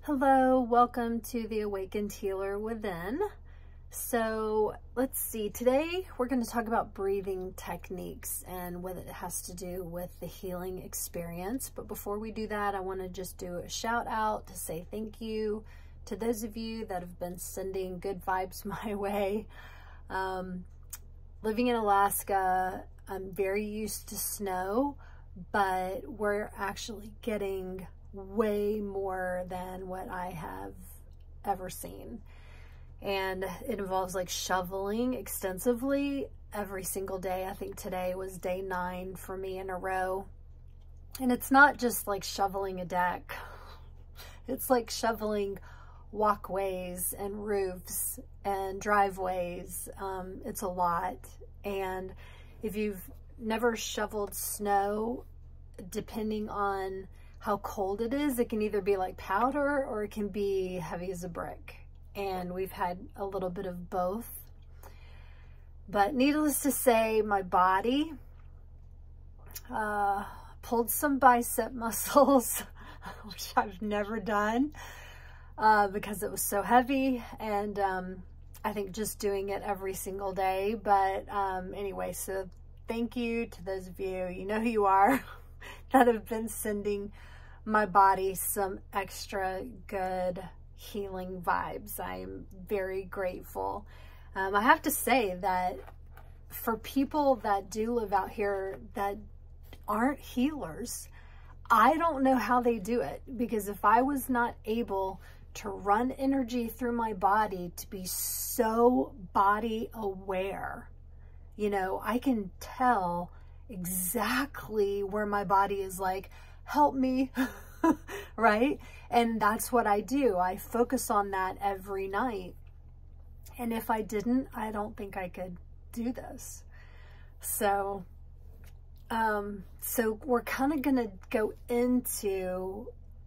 Hello, welcome to the Awakened Healer Within. So let's see, today we're going to talk about breathing techniques and what it has to do with the healing experience. But before we do that, I want to just do a shout out to say thank you to those of you that have been sending good vibes my way. Living in Alaska, I'm very used to snow, but we're actually getting way more than what I have ever seen. And it involves like shoveling extensively every single day. I think today was day 9 for me in a row. And it's not just like shoveling a deck. It's like shoveling walkways and roofs and driveways. It's a lot. And if you've never shoveled snow, depending on how cold it is, it can either be like powder or it can be heavy as a brick. And we've had a little bit of both. But needless to say, my body pulled some bicep muscles, which I've never done because it was so heavy. And I think just doing it every single day. But anyway, so thank you to those of you, you know who you are, that have been sending my body some extra good healing vibes. I'm very grateful. I have to say that for people that do live out here that aren't healers, I don't know how they do it, because if I was not able to run energy through my body to be so body aware, you know, I can tell exactly where my body is like, help me, right? And that's what I do. I focus on that every night. And if I didn't, I don't think I could do this. So, we're kind of going to go into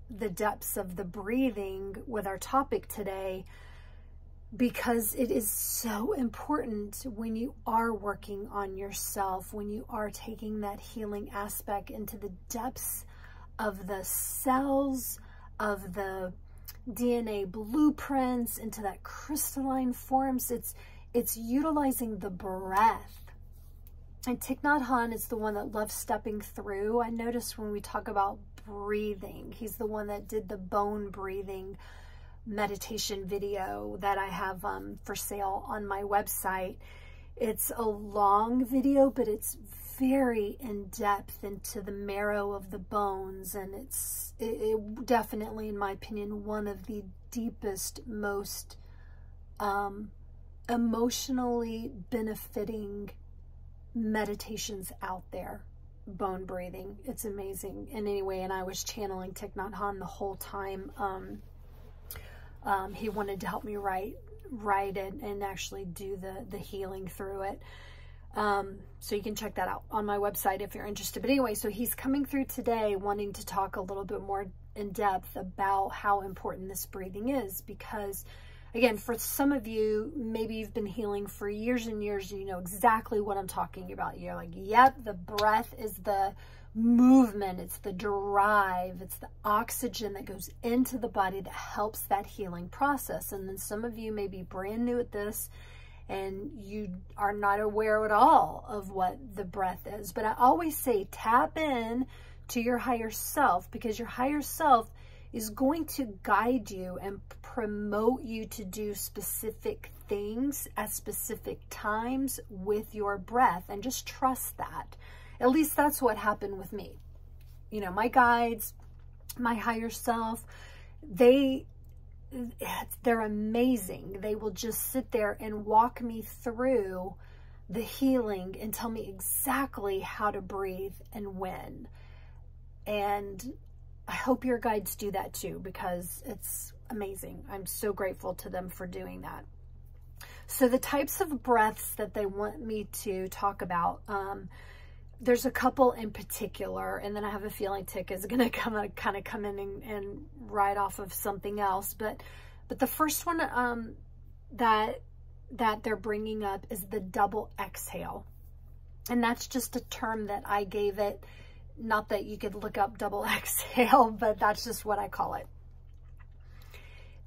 the depths of the breathing with our topic today, because it is so important when you are working on yourself, when you are taking that healing aspect into the depths of the cells, of the DNA blueprints, into that crystalline forms. It's utilizing the breath. And Thich Nhat is the one that loves stepping through. I notice when we talk about breathing, he's the one that did the bone breathing meditation video that I have for sale on my website. It's a long video, but it's very in depth into the marrow of the bones, and it definitely, in my opinion, one of the deepest, most emotionally benefiting meditations out there. Bone breathing, it's amazing. And anyway, and I was channeling Thich Nhat Hanh the whole time. He wanted to help me write it and actually do the healing through it. So you can check that out on my website if you're interested. But anyway, so he's coming through today wanting to talk a little bit more in depth about how important this breathing is, because again, for some of you, maybe you've been healing for years and years and you know exactly what I'm talking about. You're like, yep, the breath is the movement, it's the drive, it's the oxygen that goes into the body that helps that healing process. And then some of you may be brand new at this and you are not aware at all of what the breath is. But I always say tap in to your higher self, because your higher self is going to guide you and promote you to do specific things at specific times with your breath, and just trust that. At least that's what happened with me. You know, my guides, my higher self, they're amazing. They will just sit there and walk me through the healing and tell me exactly how to breathe and when. And I hope your guides do that too, because it's amazing. I'm so grateful to them for doing that. So the types of breaths that they want me to talk about, there's a couple in particular, and then I have a feeling Thich is going to come in and ride off of something else. But the first one that they're bringing up is the double exhale. And that's just a term that I gave it. Not that you could look up double exhale, but that's just what I call it.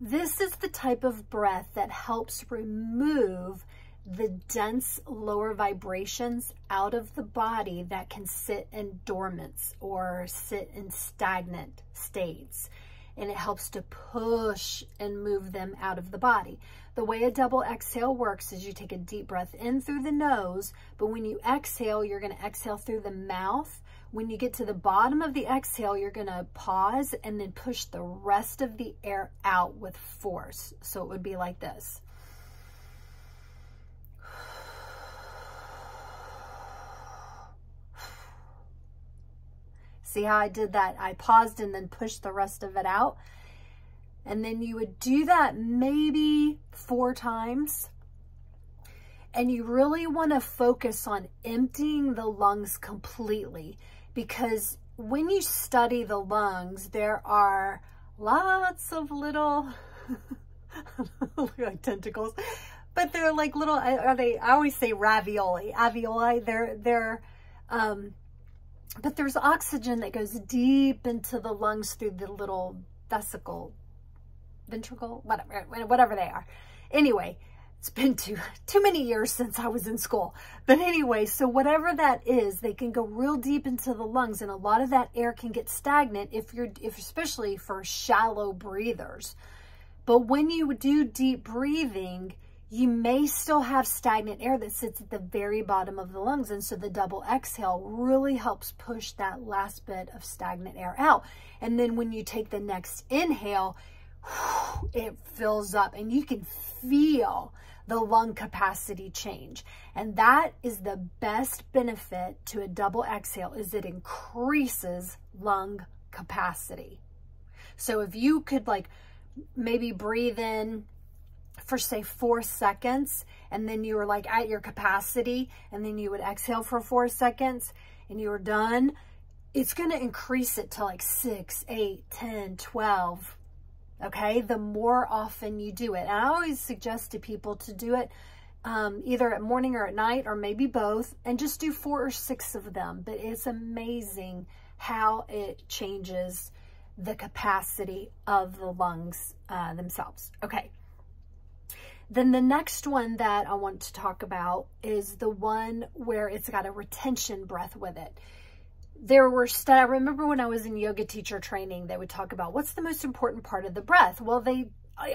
This is the type of breath that helps remove the dense lower vibrations out of the body that can sit in dormants or sit in stagnant states. And it helps to push and move them out of the body. The way a double exhale works is you take a deep breath in through the nose, but when you exhale, you're going to exhale through the mouth. When you get to the bottom of the exhale, you're going to pause and then push the rest of the air out with force. So it would be like this. See how I did that? I paused and then pushed the rest of it out. And then you would do that maybe 4 times. And you really want to focus on emptying the lungs completely, because when you study the lungs, there are lots of little, like tentacles, but they're like little, I always say ravioli, but there's oxygen that goes deep into the lungs through the little ventricle, whatever they are. Anyway, it's been too many years since I was in school. But anyway, so whatever that is, they can go real deep into the lungs, and a lot of that air can get stagnant especially for shallow breathers. But when you do deep breathing, you may still have stagnant air that sits at the very bottom of the lungs. And so the double exhale really helps push that last bit of stagnant air out. And then when you take the next inhale, it fills up and you can feel the lung capacity change. And that is the best benefit to a double exhale, is it increases lung capacity. So if you could like maybe breathe in for say 4 seconds, and then you were like at your capacity, and then you would exhale for 4 seconds and you were done, it's going to increase it to like 6, 8, 10, 12. Okay, the more often you do it. And I always suggest to people to do it either at morning or at night, or maybe both, and just do 4 or 6 of them. But it's amazing how it changes the capacity of the lungs themselves. Okay. Then the next one that I want to talk about is the one where it's got a retention breath with it. I remember when I was in yoga teacher training, they would talk about what's the most important part of the breath. Well,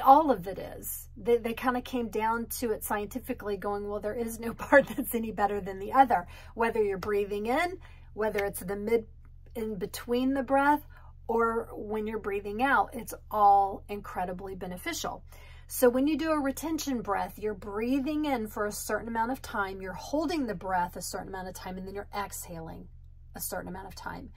all of it is. They kind of came down to it scientifically going, well, there is no part that's any better than the other. Whether you're breathing in, whether it's in between the breath, or when you're breathing out, it's all incredibly beneficial. So when you do a retention breath, you're breathing in for a certain amount of time, you're holding the breath a certain amount of time, and then you're exhaling a certain amount of time.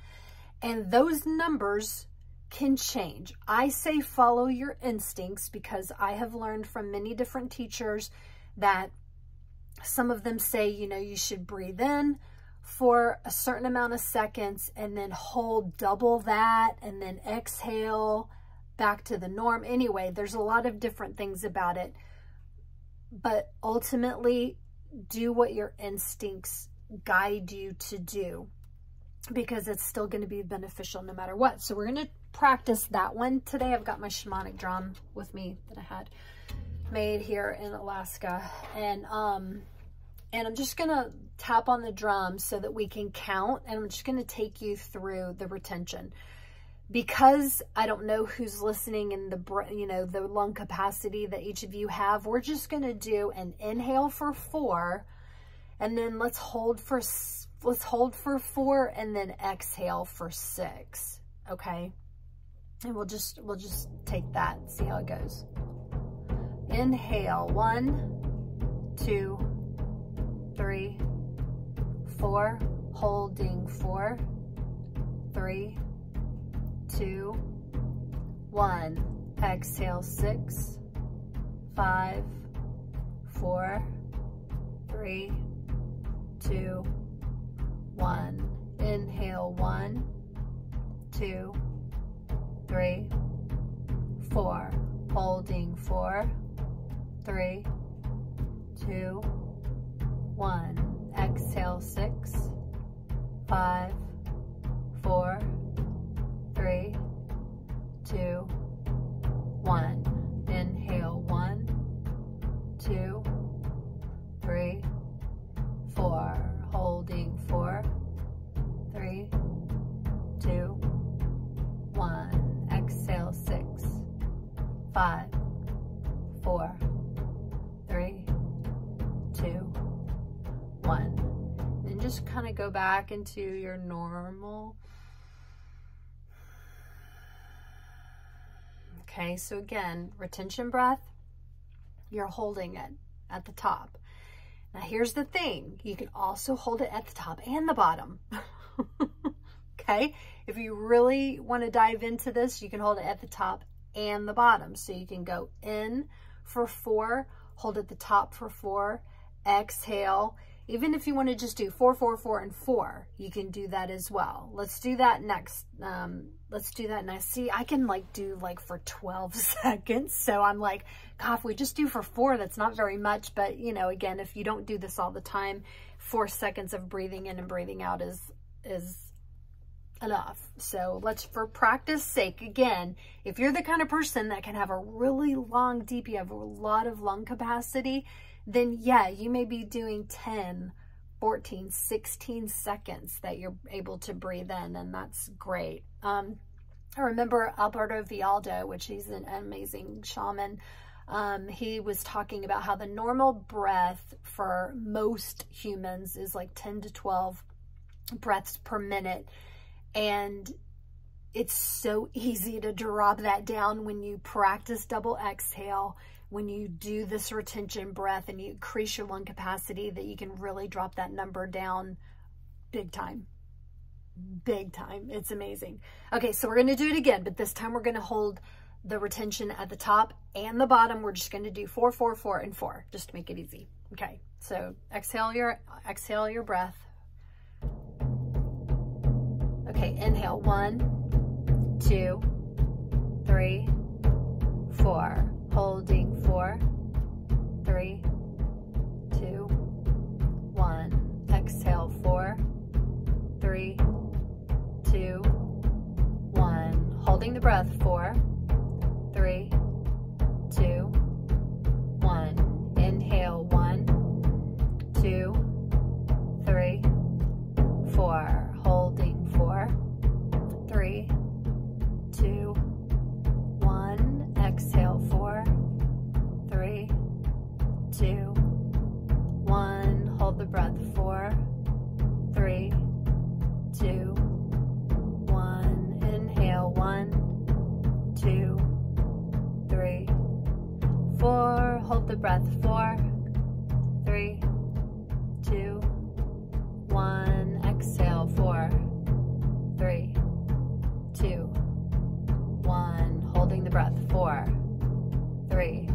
And those numbers can change. I say follow your instincts, because I have learned from many different teachers that some of them say, you know, you should breathe in for a certain amount of seconds and then hold double that and then exhale back to the norm. Anyway, there's a lot of different things about it, but ultimately do what your instincts guide you to do, because it's still going to be beneficial no matter what. So we're going to practice that one today. I've got my shamanic drum with me that I had made here in Alaska, and I'm just going to tap on the drum so that we can count, and I'm just going to take you through the retention. Because I don't know who's listening and the lung capacity that each of you have, we're just going to do an inhale for 4, and then let's hold for 4, and then exhale for 6. Okay, and we'll just take that, see how it goes. Inhale, 1, 2, 3, 4. Holding 4, 3, 2, 1. Exhale 6, 5, 4, 3, 2, 1. Inhale 1, 2, 3, 4. Holding 4, 3, 2, 1. Exhale 6, 5, 4, 3, 2, 1. 5, 4, 3, 2, 1. And just kind of go back into your normal. Okay, so again, retention breath, you're holding it at the top. Now here's the thing, you can also hold it at the top and the bottom. Okay, if you really want to dive into this, you can hold it at the top and the bottom. So you can go in for 4, hold at the top for 4, exhale. Even if you want to just do 4, 4, 4, and 4, you can do that as well. Let's do that next. Let's do that next. See, I can like do like for 12 seconds. So I'm like, God, if we just do for 4, that's not very much. But you know, again, if you don't do this all the time, 4 seconds of breathing in and breathing out is enough. So let's, for practice sake, again, if you're the kind of person that can have a really long deep, you have a lot of lung capacity, then yeah, you may be doing 10, 14, 16 seconds that you're able to breathe in, and that's great. I remember Alberto Vialdo, which he's an amazing shaman. He was talking about how the normal breath for most humans is like 10 to 12 breaths per minute. And it's so easy to drop that down when you practice double exhale, when you do this retention breath and you increase your lung capacity, that you can really drop that number down big time. Big time. It's amazing. Okay, so we're going to do it again, but this time we're going to hold the retention at the top and the bottom. We're just going to do 4, 4, 4, and 4, just to make it easy. Okay, so exhale your breath. Okay, inhale, 1, 2, 3, 4. Holding 4, 3, 2, 1. Exhale, 4, 3, 2, 1. Holding the breath, 4, 3, 2, 1. Inhale, 1, 2, 3, 4. Holding 4, 3, 2, 1. Exhale, 4, 3, 2, 1. Hold the breath, 4, 3, 2, 1. Inhale, 1, 2, 3, 4. Hold the breath, 4, 3, 2, 1. Exhale, 4, 3, 2, 1. Holding the breath, 4, 3,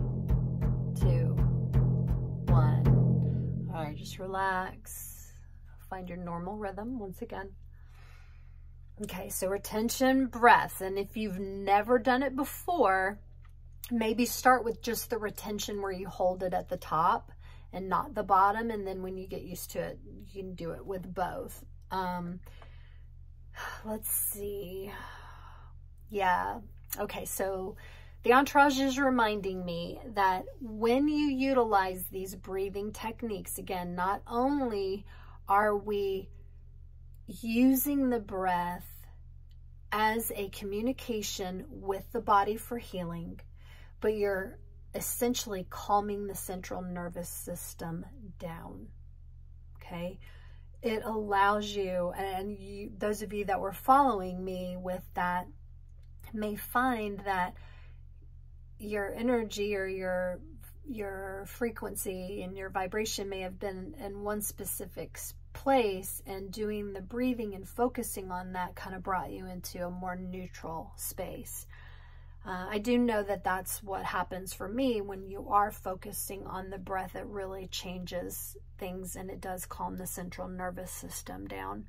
2, 1. All right, just relax. Find your normal rhythm once again. Okay, so retention breath. And if you've never done it before, maybe start with just the retention where you hold it at the top and not the bottom. And then when you get used to it, you can do it with both. Let's see. Yeah. Okay, so the Entourage is reminding me that when you utilize these breathing techniques, again, not only are we using the breath as a communication with the body for healing, but you're essentially calming the central nervous system down. Okay? It allows you, and you, those of you that were following me with that may find that your energy or your frequency and your vibration may have been in one specific place, and doing the breathing and focusing on that kind of brought you into a more neutral space. I do know that that's what happens for me when you are focusing on the breath. It really changes things, and it does calm the central nervous system down.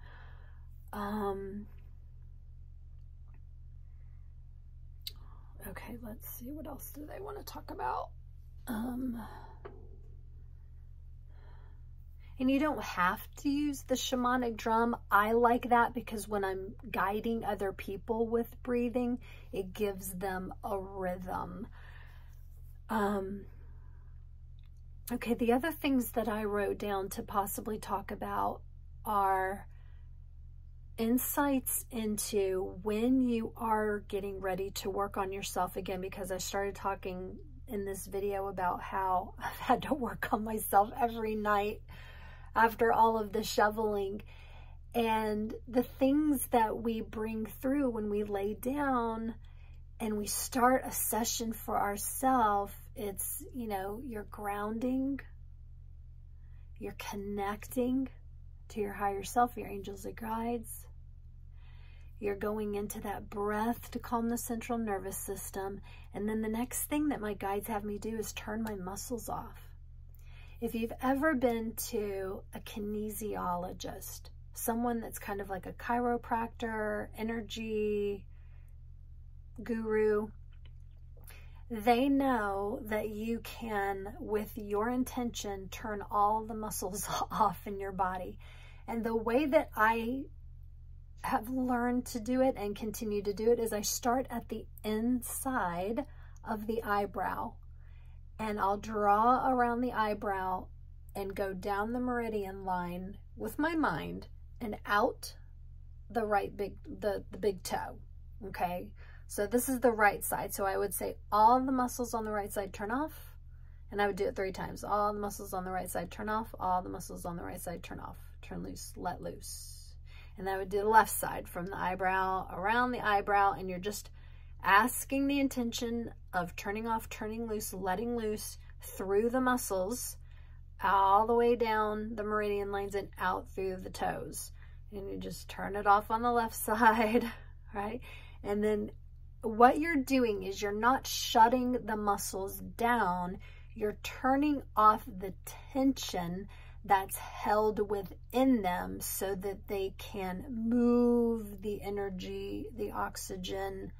Okay, let's see, what else do they want to talk about? And you don't have to use the shamanic drum. I like that because when I'm guiding other people with breathing, it gives them a rhythm. Okay, the other things that I wrote down to possibly talk about are insights into when you are getting ready to work on yourself again, because I started talking in this video about how I've had to work on myself every night after all of the shoveling. And the things that we bring through when we lay down and we start a session for ourselves, it's, you know, you're grounding, you're connecting to your higher self, your angels and guides. You're going into that breath to calm the central nervous system. And then the next thing that my guides have me do is turn my muscles off. If you've ever been to a kinesiologist, someone that's kind of like a chiropractor, energy guru, they know that you can, with your intention, turn all the muscles off in your body. And the way that I have learned to do it and continue to do it is I start at the inside of the eyebrow, and I'll draw around the eyebrow and go down the meridian line with my mind and out the the big toe. Okay, so this is the right side. So I would say all the muscles on the right side turn off, and I would do it 3 times. All the muscles on the right side turn off, all the muscles on the right side turn off, turn loose, let loose. And I would do the left side from the eyebrow around the eyebrow, and you're just asking the intention of turning off, turning loose, letting loose through the muscles all the way down the meridian lines and out through the toes. And you just turn it off on the left side, right? And then what you're doing is you're not shutting the muscles down, you're turning off the tension that's held within them so that they can move the energy, the oxygen,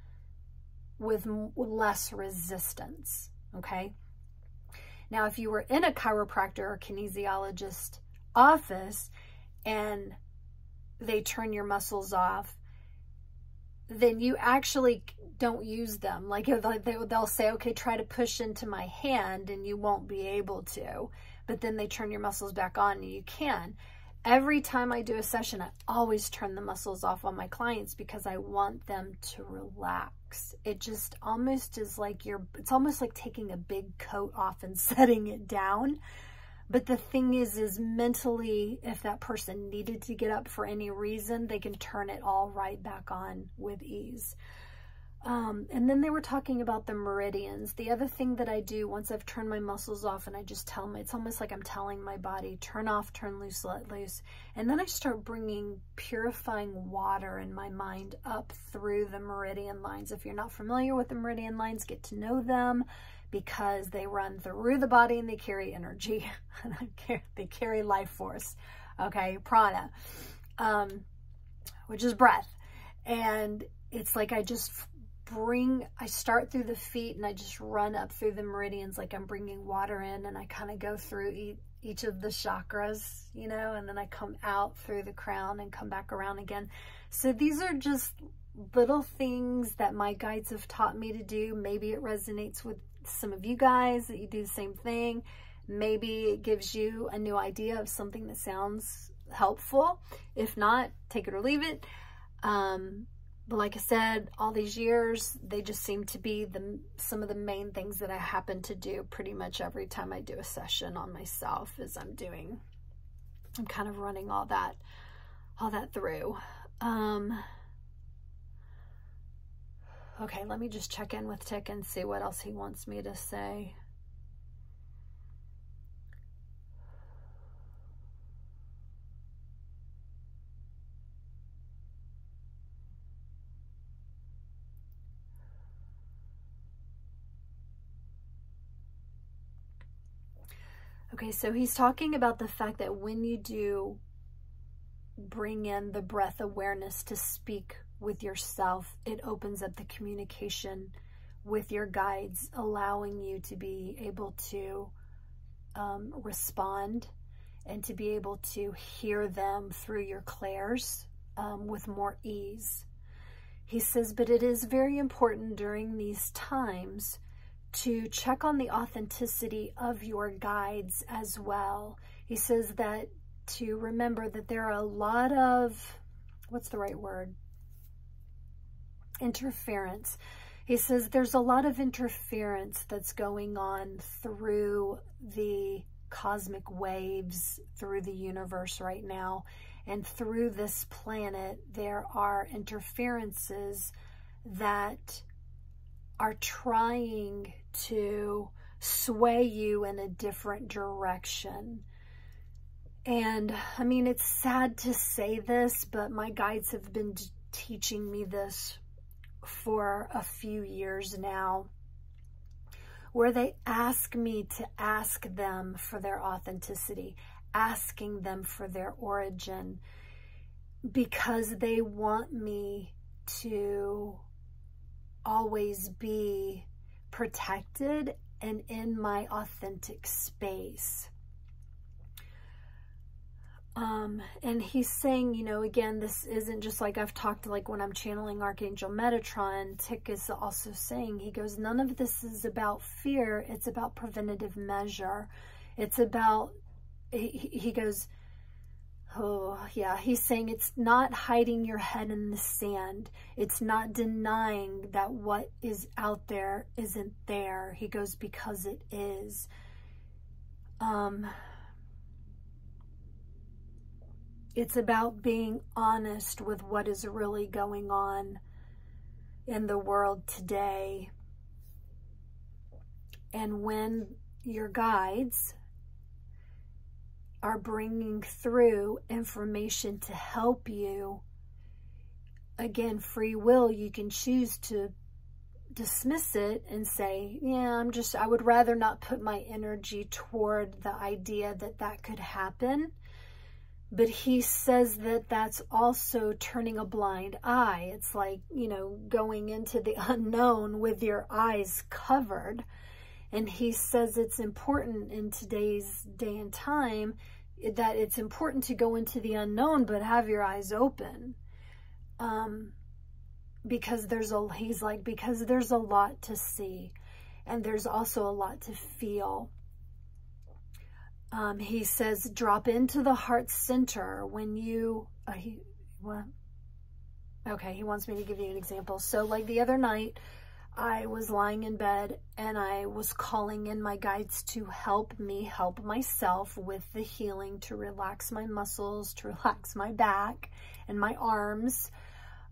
with less resistance, okay? Now, if you were in a chiropractor or kinesiologist office and they turn your muscles off, then you actually don't use them. Like they'll say, okay, try to push into my hand, and you won't be able to. But then they turn your muscles back on and you can. Every time I do a session, I always turn the muscles off on my clients because I want them to relax. It just almost is like it's almost like taking a big coat off and setting it down. But the thing is mentally, if that person needed to get up for any reason, they can turn it all right back on with ease. And then they were talking about the meridians. The other thing that I do once I've turned my muscles off, and I just tell them, it's almost like I'm telling my body, turn off, turn loose, let loose. And then I start bringing purifying water in my mind up through the meridian lines. If you're not familiar with the meridian lines, get to know them, because they run through the body and they carry energy. They carry life force, okay, prana, which is breath. And it's like I start through the feet and I just run up through the meridians like I'm bringing water in, and I kind of go through each of the chakras, you know, and then I come out through the crown and come back around again. So these are just little things that my guides have taught me to do. Maybe it resonates with some of you guys that you do the same thing. Maybe it gives you a new idea of something that sounds helpful. If not, take it or leave it. But like I said, all these years, they just seem to be some of the main things that I happen to do pretty much every time I do a session on myself. I'm kind of running all that through. Okay, let me just check in with Thich and see what else he wants me to say. Okay, so he's talking about the fact that when you do bring in the breath awareness to speak with yourself, it opens up the communication with your guides, allowing you to be able to respond and to be able to hear them through your clairs with more ease. He says, but it is very important during these times to check on the authenticity of your guides as well. He says that to remember that there are a lot of what's the right word? Interference. He says there's a lot of interference that's going on through the cosmic waves, through the universe right now. And through this planet, there are interferences that are trying to sway you in a different direction. And I mean, it's sad to say this, but my guides have been teaching me this for a few years now, where they ask me to ask them for their authenticity, asking them for their origin, because they want me to always be protected and in my authentic space. And he's saying, you know, again, this isn't just like I've talked, like when I'm channeling Archangel Metatron, Thich is also saying, he goes, none of this is about fear. It's about preventative measure. It's about, he goes, oh yeah, he's saying it's not hiding your head in the sand. It's not denying that what is out there isn't there. He goes, because it is. It's about being honest with what is really going on in the world today. And when your guides are bringing through information to help you, again, free will, you can choose to dismiss it and say, yeah, I would rather not put my energy toward the idea that that could happen. But he says that that's also turning a blind eye. It's like, you know, going into the unknown with your eyes covered. And he says it's important in today's day and time that it's important to go into the unknown, but have your eyes open. Because he's like, because there's a lot to see, and there's also a lot to feel. He says, drop into the heart center when you, what? Okay, he wants me to give you an example. So like the other night, I was lying in bed and I was calling in my guides to help me help myself with the healing, to relax my muscles, to relax my back and my arms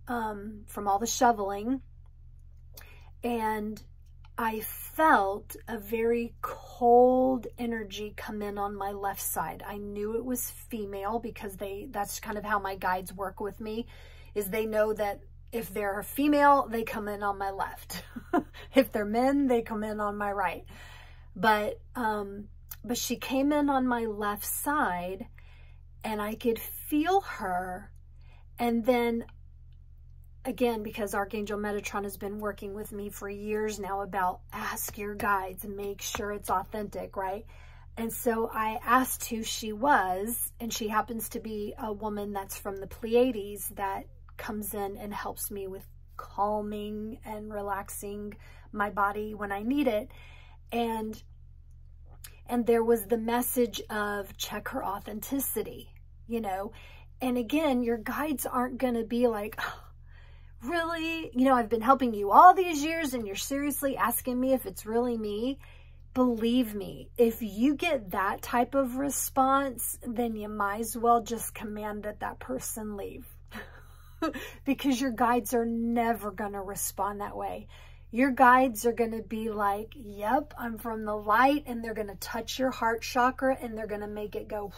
from all the shoveling. And I felt a very cold energy come in on my left side. I knew it was female because that's kind of how my guides work with me, is they know that if they're female, they come in on my left. If they're men, they come in on my right. But she came in on my left side and I could feel her. And then again, because Archangel Metatron has been working with me for years now about ask your guides and make sure it's authentic, right? And so I asked who she was, and she happens to be a woman that's from the Pleiades that comes in and helps me with calming and relaxing my body when I need it. And there was the message of check her authenticity, you know. And again, your guides aren't going to be like, oh, really? You know, I've been helping you all these years and you're seriously asking me if it's really me? Believe me, if you get that type of response, then you might as well just command that person leave. Because your guides are never going to respond that way. Your guides are going to be like, yep, I'm from the light, and they're going to touch your heart chakra and they're going to make it go.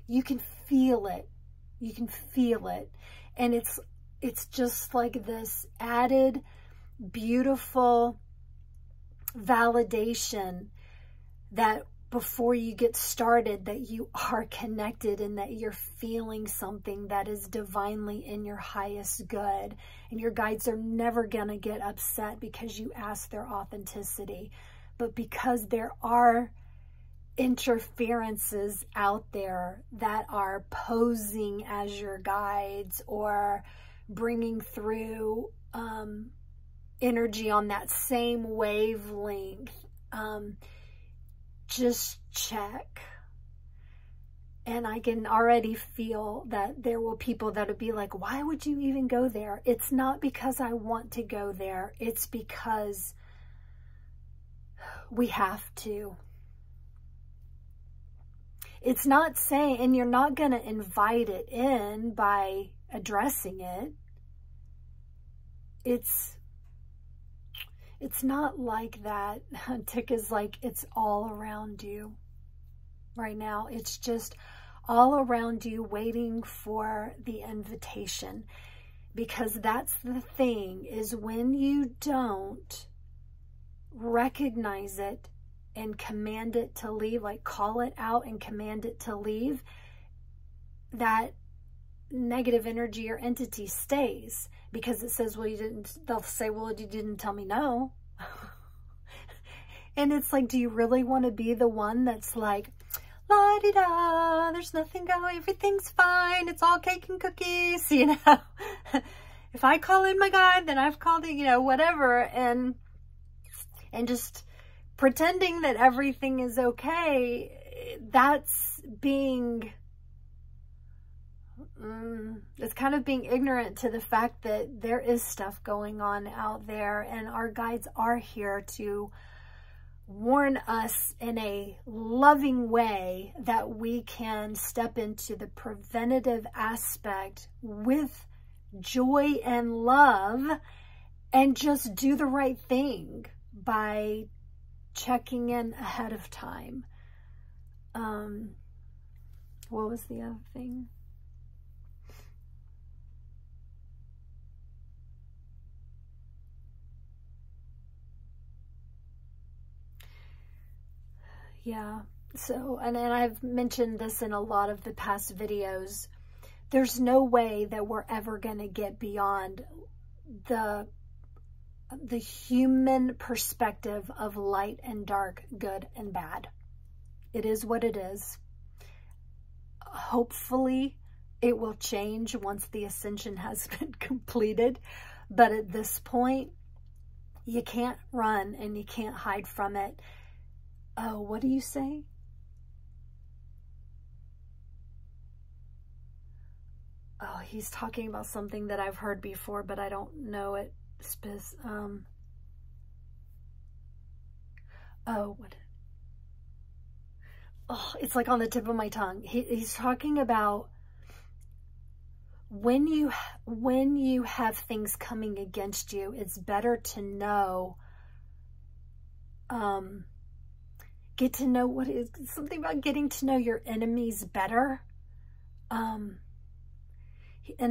You can feel it. You can feel it. And it's just like this added beautiful validation that before you get started, that you are connected and that you're feeling something that is divinely in your highest good. And your guides are never going to get upset because you ask their authenticity. But because there are interferences out there that are posing as your guides or bringing through energy on that same wavelength, just check. And I can already feel that there will people that would be like, why would you even go there? It's not because I want to go there. It's because we have to. It's not saying, and you're not going to invite it in by addressing it. It's not like that. Thich is like, it's all around you right now. It's just all around you, waiting for the invitation. Because that's the thing, is when you don't recognize it and command it to leave, like call it out and command it to leave, that negative energy or entity stays. Because it says, well, you didn't, they'll say, well, you didn't tell me no. And it's like, do you really want to be the one that's like, la-di-da, there's nothing going, everything's fine, it's all cake and cookies, you know? If I call in my guide, then I've called it, you know, whatever, and just pretending that everything is okay. That's being, it's kind of being ignorant to the fact that there is stuff going on out there, and our guides are here to warn us in a loving way that we can step into the preventative aspect with joy and love, and just do the right thing by checking in ahead of time. What was the other thing? Yeah, so, and I've mentioned this in a lot of the past videos, there's no way that we're ever going to get beyond the human perspective of light and dark, good and bad. It is what it is. Hopefully it will change once the ascension has been completed, but at this point, you can't run and you can't hide from it. Oh, what do you say? Oh, he's talking about something that I've heard before, but I don't know it. Oh, what? Oh, it's like on the tip of my tongue. He's talking about when you have things coming against you, it's better to know, get to know what is something about getting to know your enemies better. In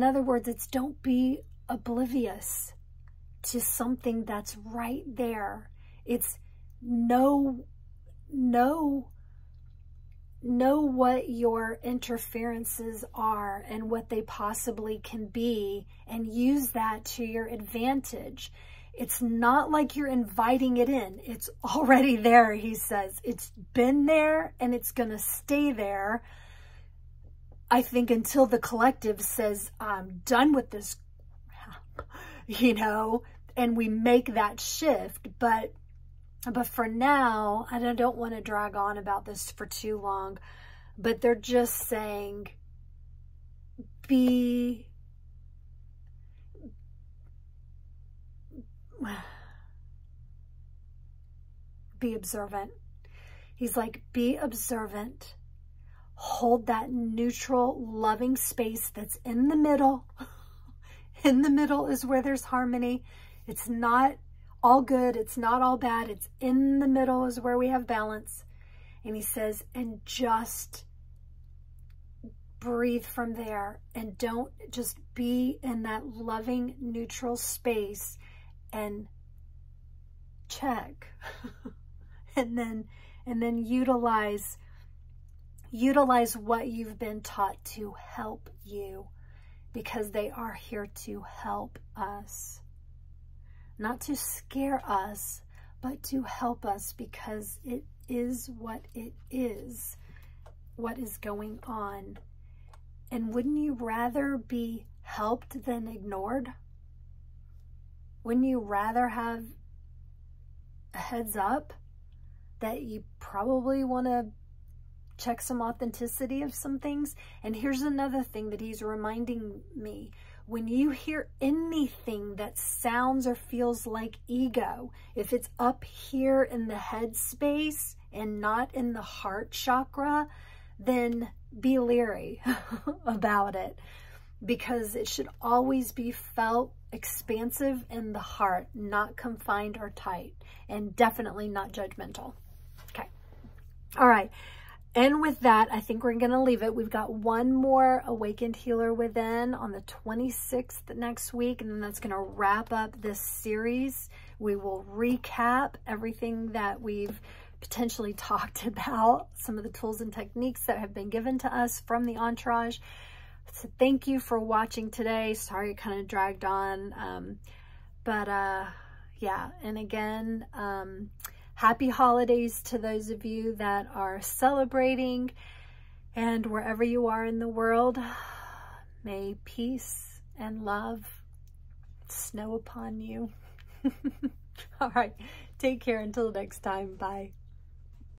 other words, it's don't be oblivious to something that's right there. It's know what your interferences are and what they possibly can be, and use that to your advantage. It's not like you're inviting it in. It's already there, he says. It's been there and it's going to stay there, I think, until the collective says, I'm done with this, you know, and we make that shift. But for now, and I don't want to drag on about this for too long, but they're just saying, be observant. He's like, be observant. Hold that neutral, loving space that's in the middle. In the middle is where there's harmony. It's not all good. It's not all bad. It's in the middle is where we have balance. And he says, and just breathe from there. And don't just be in that loving, neutral space and check. and then utilize what you've been taught to help you, because they are here to help us. Not to scare us, but to help us, because it is what is going on. And wouldn't you rather be helped than ignored? Wouldn't you rather have a heads up that you probably want to check some authenticity of some things. And here's another thing that he's reminding me. When you hear anything that sounds or feels like ego, if it's up here in the head space and not in the heart chakra, then be leery about it, because it should always be felt expansive in the heart, not confined or tight, and definitely not judgmental. Okay. All right. And with that, I think we're going to leave it. We've got one more Awakened Healer Within on the 26th next week, and then that's going to wrap up this series. We will recap everything that we've potentially talked about, some of the tools and techniques that have been given to us from the Entourage. So thank you for watching today. Sorry it kind of dragged on. Yeah, and again, happy holidays to those of you that are celebrating, and wherever you are in the world, may peace and love snow upon you. All right, take care until next time. Bye.